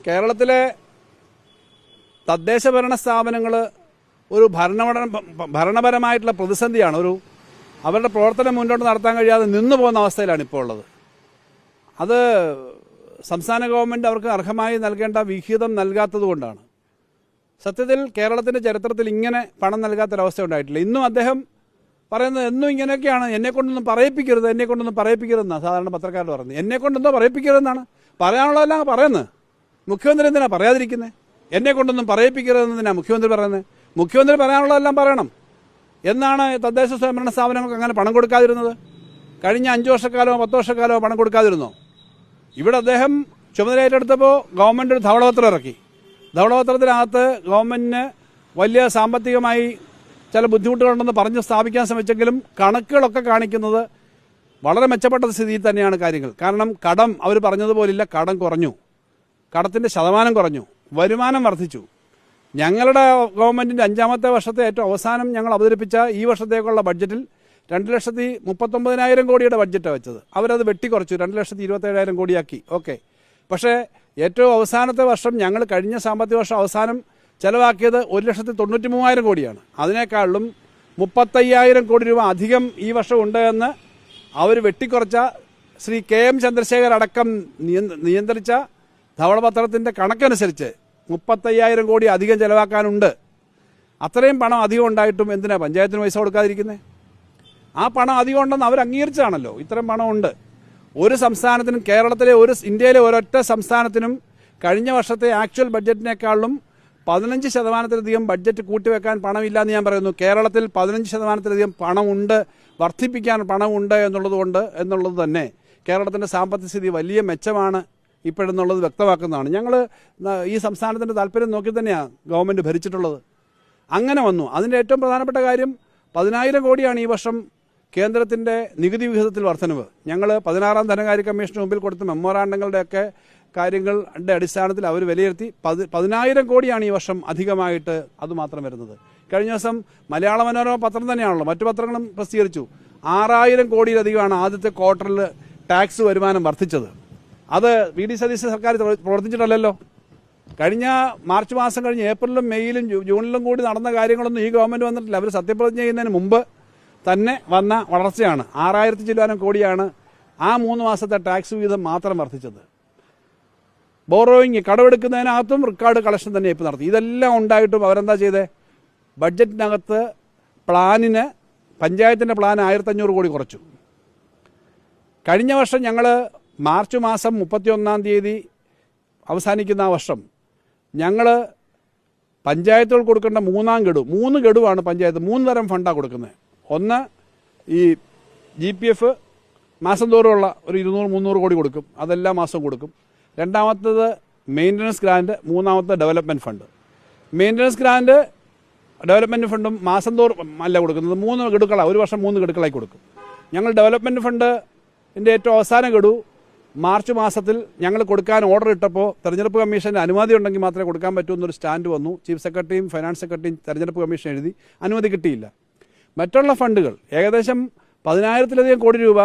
കേരളത്തിലെ തദ്ദേശ ഭരണ സ്ഥാപനങ്ങൾ ഒരു ഭരണപരമായിട്ടുള്ള പ്രതിസന്ധിയാണ്. അവരുടെ പ്രവർത്തനം മുന്നോട്ട് നടത്താൻ കഴിയാതെ നിന്നു പോകുന്ന അവസ്ഥയിലാണ് ഇപ്പോൾ ഉള്ളത്. അത് സംസ്ഥാന ഗവൺമെൻറ് അവർക്ക് അർഹമായി നൽകേണ്ട വിഹിതം നൽകാത്തത് കൊണ്ടാണ്. സത്യത്തിൽ കേരളത്തിൻ്റെ ചരിത്രത്തിൽ ഇങ്ങനെ പണം നൽകാത്തൊരവസ്ഥ ഉണ്ടായിട്ടില്ല. ഇന്നും അദ്ദേഹം പറയുന്നത് എന്നും ഇങ്ങനെയൊക്കെയാണ്, എന്നെക്കൊണ്ടൊന്നും പറയിപ്പിക്കരുതെന്നാണ് സാധാരണ പത്രക്കാരോട് പറയുന്നത്. എന്നെക്കൊണ്ടൊന്നും പറയിപ്പിക്കരുതെന്നാണ് പറയാനുള്ളതെല്ലാം പറയുന്നത്. മുഖ്യമന്ത്രി എന്തിനാണ് പറയാതിരിക്കുന്നത്? എന്നെക്കൊണ്ടൊന്നും പറയിപ്പിക്കരുതെന്നാണ് മുഖ്യമന്ത്രി പറയുന്നത്. മുഖ്യമന്ത്രി പറയാനുള്ളതെല്ലാം പറയണം എന്നാണ് തദ്ദേശ സ്വയംഭരണ സ്ഥാപനങ്ങൾക്ക് അങ്ങനെ പണം കൊടുക്കാതിരുന്നത്. കഴിഞ്ഞ 5 വർഷക്കാലമോ 10 വർഷക്കാലമോ പണം കൊടുക്കാതിരുന്നോ? ഇവിടെ അദ്ദേഹം ചുമതല ഏറ്റെടുത്തപ്പോൾ ഗവൺമെൻറ് ഒരു ധവളപത്രം ഇറക്കി. ധവളപത്രത്തിനകത്ത് ഗവൺമെൻറ്റിന് വലിയ സാമ്പത്തികമായി ചില ബുദ്ധിമുട്ടുകളുണ്ടെന്ന് പറഞ്ഞ് സ്ഥാപിക്കാൻ ശ്രമിച്ചെങ്കിലും കണക്കുകളൊക്കെ കാണിക്കുന്നത് വളരെ മെച്ചപ്പെട്ട സ്ഥിതിയിൽ തന്നെയാണ് കാര്യങ്ങൾ. കാരണം കടം അവർ പറഞ്ഞതുപോലില്ല, കടം കുറഞ്ഞു, കടത്തിൻ്റെ ശതമാനം കുറഞ്ഞു, വരുമാനം വർദ്ധിച്ചു. ഞങ്ങളുടെ ഗവൺമെൻറ്റിൻ്റെ 5ാമത്തെ വർഷത്തെ ഏറ്റവും അവസാനം ഞങ്ങൾ അവതരിപ്പിച്ച ഈ വർഷത്തേക്കുള്ള ബഡ്ജറ്റിൽ 2,39,000 കോടിയുടെ ബഡ്ജറ്റാണ് വെച്ചത്. അവരത് വെട്ടിക്കുറച്ചു, 2,27,000 കോടിയാക്കി. ഓക്കെ, പക്ഷേ ഏറ്റവും അവസാനത്തെ വർഷം ഞങ്ങൾ കഴിഞ്ഞ സാമ്പത്തിക വർഷം അവസാനം ചെലവാക്കിയത് 1,93,000 കോടിയാണ്. അതിനേക്കാളും 35,000 കോടി രൂപ അധികം ഈ വർഷം ഉണ്ട് എന്ന് അവർ വെട്ടിക്കുറച്ച ശ്രീ KM ചന്ദ്രശേഖർ അടക്കം നിയന്ത്രിച്ച ധവളപത്രത്തിൻ്റെ കണക്കനുസരിച്ച് 35,000 കോടി അധികം ചെലവാക്കാനുണ്ട്. അത്രയും പണം അധികം ഉണ്ടായിട്ടും എന്തിനാണ് പഞ്ചായത്തിന് പൈസ കൊടുക്കാതിരിക്കുന്നത്? ആ പണം അധികം ഉണ്ടെന്ന് അവർ അംഗീകരിച്ചാണല്ലോ. ഇത്രയും പണമുണ്ട്. ഒരു സംസ്ഥാനത്തിനും, കേരളത്തിലെ ഇന്ത്യയിലെ ഒരൊറ്റ സംസ്ഥാനത്തിനും കഴിഞ്ഞ വർഷത്തെ ആക്ച്വൽ ബഡ്ജറ്റിനേക്കാളും 15% ബഡ്ജറ്റ് കൂട്ടിവെക്കാൻ പണമില്ല എന്ന് ഞാൻ പറയുന്നു. കേരളത്തിൽ 15% പണമുണ്ട്, വർദ്ധിപ്പിക്കാൻ പണമുണ്ട് എന്നുള്ളത് തന്നെ കേരളത്തിൻ്റെ സാമ്പത്തിക സ്ഥിതി വലിയ മെച്ചമാണ് ഇപ്പോഴെന്നുള്ളത് വ്യക്തമാക്കുന്നതാണ്. ഞങ്ങൾ ഈ സംസ്ഥാനത്തിൻ്റെ താല്പര്യം നോക്കി തന്നെയാണ് ഗവൺമെൻറ് ഭരിച്ചിട്ടുള്ളത്. അങ്ങനെ വന്നു. അതിൻ്റെ ഏറ്റവും പ്രധാനപ്പെട്ട കാര്യം 10,000 കോടിയാണ് ഈ വർഷം കേന്ദ്രത്തിൻ്റെ നികുതി വിഹിതത്തിൽ വർധനവ്. ഞങ്ങൾ 16ാം ധനകാര്യ കമ്മീഷന് മുമ്പിൽ കൊടുത്ത മെമ്മോറാണ്ടങ്ങളുടെയൊക്കെ കാര്യങ്ങളുടെ അടിസ്ഥാനത്തിൽ അവർ വിലയിരുത്തി 10,000 കോടിയാണ് ഈ വർഷം അധികമായിട്ട് അതുമാത്രം വരുന്നത്. കഴിഞ്ഞ ദിവസം മലയാള മനോരമ പത്രം തന്നെയാണല്ലോ, മറ്റു പത്രങ്ങളും പ്രസിദ്ധീകരിച്ചു, 6,000 കോടിയിലധികമാണ് ആദ്യത്തെ ക്വാർട്ടറിൽ ടാക്സ് വരുമാനം വർദ്ധിച്ചത്. അത് VD സതീശൻ സർക്കാർ പ്രവർത്തിച്ചിട്ടല്ലല്ലോ. കഴിഞ്ഞ മാർച്ച് മാസം കഴിഞ്ഞ് ഏപ്രിലും മെയ്യിലും ജൂണിലും കൂടി നടന്ന കാര്യങ്ങളൊന്നും ഈ ഗവൺമെൻറ് വന്നിട്ടില്ല. അവർ സത്യപ്രതിജ്ഞ ചെയ്യുന്നതിന് മുമ്പ് തന്നെ വന്ന വളർച്ചയാണ്. 6,000 ചില്ലാനം കോടിയാണ് ആ 3 മാസത്തെ ടാക്സ് വിഹിതം മാത്രം വർദ്ധിച്ചത്. ബോറോയിങ്, കടമെടുക്കുന്നതിനകത്തും റിക്കാർഡ് കളക്ഷൻ തന്നെ ഇപ്പോൾ നടത്തി. ഇതെല്ലാം ഉണ്ടായിട്ടും അവരെന്താ ചെയ്തേ? ബഡ്ജറ്റിനകത്ത് പഞ്ചായത്തിൻ്റെ പ്ലാൻ 1,500 കോടി കുറച്ചു. കഴിഞ്ഞ വർഷം ഞങ്ങൾ മാർച്ച് മാസം 31-ാം തീയതി അവസാനിക്കുന്ന ആ വർഷം ഞങ്ങൾ പഞ്ചായത്തുകൾ കൊടുക്കേണ്ട 3 ഗഡുവാണ് പഞ്ചായത്ത് 3 തരം ഫണ്ടാണ് കൊടുക്കുന്നത്. ഒന്ന് ഈ GPF മാസം തോറുമുള്ള ഒരു 200-300 കോടി കൊടുക്കും, അതെല്ലാ മാസവും കൊടുക്കും. രണ്ടാമത്തേത് മെയിൻ്റനൻസ് ഗ്രാൻഡ്, മൂന്നാമത്തെ development fund. Maintenance grand development ഫണ്ടും മാസം തോറും അല്ല കൊടുക്കുന്നത്, 3 ഗഡുക്കളാണ്, ഒരു വർഷം 3 ഗഡുക്കളായി കൊടുക്കും. ഞങ്ങൾ ഡെവലപ്മെൻറ്റ് ഫണ്ടിൻ്റെ ഏറ്റവും അവസാന ഗഡു മാർച്ച് മാസത്തിൽ ഞങ്ങൾ കൊടുക്കാൻ ഓർഡർ ഇട്ടപ്പോൾ തെരഞ്ഞെടുപ്പ് കമ്മീഷൻ്റെ അനുമതി ഉണ്ടെങ്കിൽ മാത്രമേ കൊടുക്കാൻ പറ്റൂ എന്നൊരു സ്റ്റാൻഡ് വന്നു. ചീഫ് സെക്രട്ടറിയും ഫൈനാൻസ് സെക്രട്ടറിയും തെരഞ്ഞെടുപ്പ് കമ്മീഷൻ എഴുതി, അനുമതി കിട്ടിയില്ല. മറ്റുള്ള ഫണ്ടുകൾ ഏകദേശം 10,000-ലധികം കോടി രൂപ